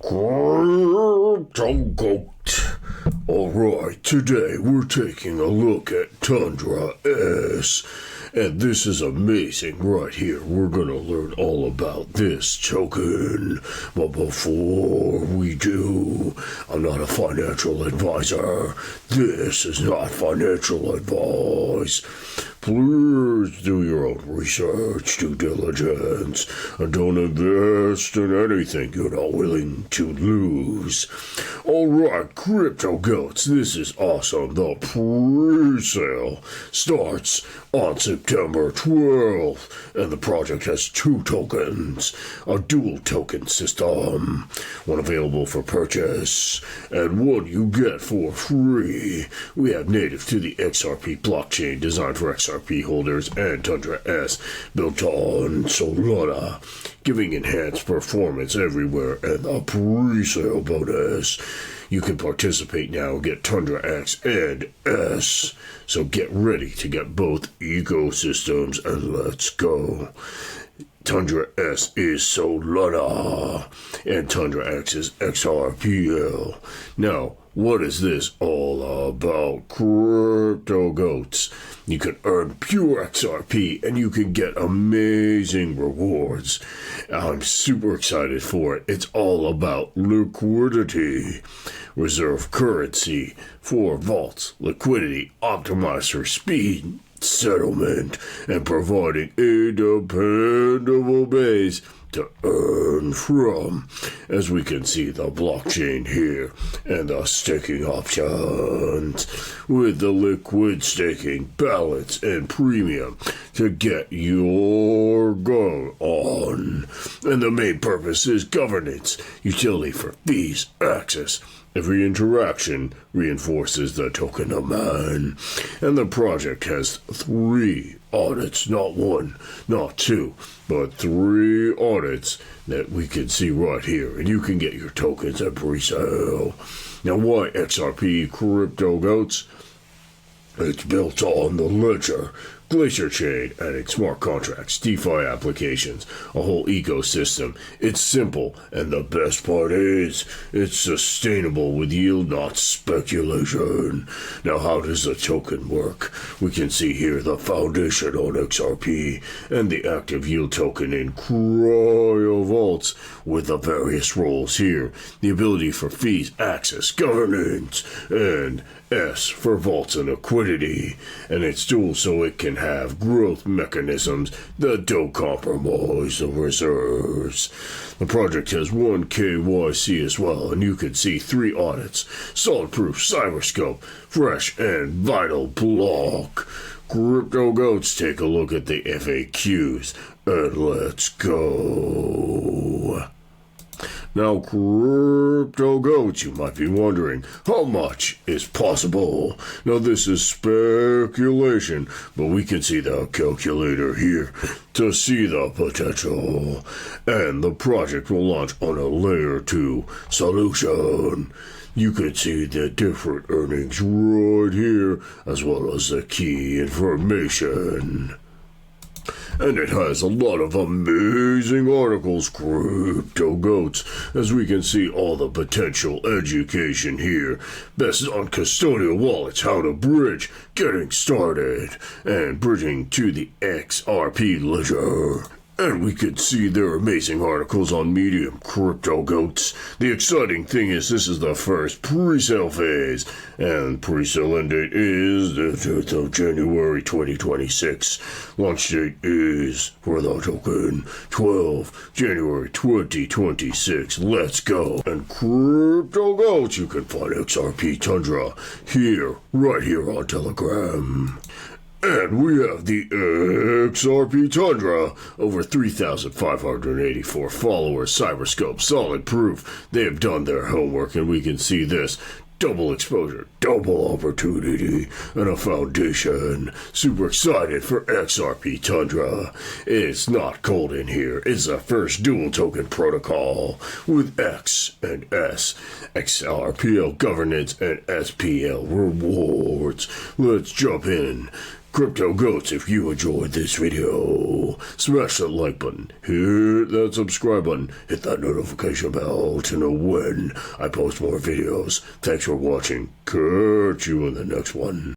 Crypto Goat. Alright, today we're taking a look at Tundra S. And this is amazing right here. We're going to learn all about this token. But before we do, I'm not a financial advisor. This is not financial advice. Please do your own research, due diligence, and don't invest in anything you're not willing to lose. Alright, Crypto Goats, this is awesome. The pre-sale starts on September 12th, and the project has 2 tokens, a dual token system, one available for purchase, and one you get for free. We have native to the XRP blockchain designed for XRP holders and Tundra S built on Solana, giving enhanced performance everywhere and a pre-sale bonus. You can participate now and get Tundra X and S. So get ready to get both ecosystems and let's go. Tundra S is Solana and Tundra X is XRPL. Now, what is this all about, Crypto Goats? You can earn pure XRP and you can get amazing rewards. I'm super excited for it. It's all about liquidity. Reserve currency for vaults, liquidity optimized for speed, settlement, and providing a dependable base to earn from. As we can see, the blockchain here and the staking options with the liquid staking, balance, and premium to get your go on. And the main purpose is governance, utility for fees, access. Every interaction reinforces the token demand. And the project has 3 audits, not 1, not 2, but 3 audits that we can see right here. And you can get your tokens at pre-sale. Now, why XRP, Crypto Goats? It's built on the ledger, Glacier chain, adding smart contracts, DeFi applications, a whole ecosystem. It's simple, and the best part is, it's sustainable with yield, not speculation. Now, how does the token work? We can see here the foundation on XRP, and the active yield token in cryo vaults, with the various roles here. The ability for fees, access, governance, and S for vaults and liquidity, and it's dual so it can have growth mechanisms that don't compromise the reserves. The project has 1 KYC as well, and you can see 3 audits, solid proof, cyberscope, fresh and vital block. Crypto Goats, take a look at the FAQs, and let's go. Now, Crypto Goats, you might be wondering, how much is possible? Now, this is speculation, but we can see the calculator here to see the potential. And the project will launch on a layer 2 solution. You can see the different earnings right here, as well as the key information. And it has a lot of amazing articles, Crypto Goats, as we can see all the potential education here. Best on custodial wallets, how to bridge, getting started, and bridging to the XRP ledger. And we can see their amazing articles on Medium, Crypto Goats. The exciting thing is this is the first pre-sale phase, and pre-sale end date is the 5th of January 2026. Launch date is, for the token, 12 January 2026. Let's go. And Crypto Goats, you can find XRP Tundra here, right here on Telegram. And we have the XRP Tundra, over 3,584 followers, cyberscope, solid proof. They have done their homework, and we can see this. Double exposure, double opportunity, and a foundation. Super excited for XRP Tundra. It's not cold in here. It's the first dual token protocol with X and S, XRPL governance and SPL rewards. Let's jump in. Crypto Goats, if you enjoyed this video, smash that like button, hit that subscribe button, hit that notification bell to know when I post more videos. Thanks for watching. Catch you in the next one.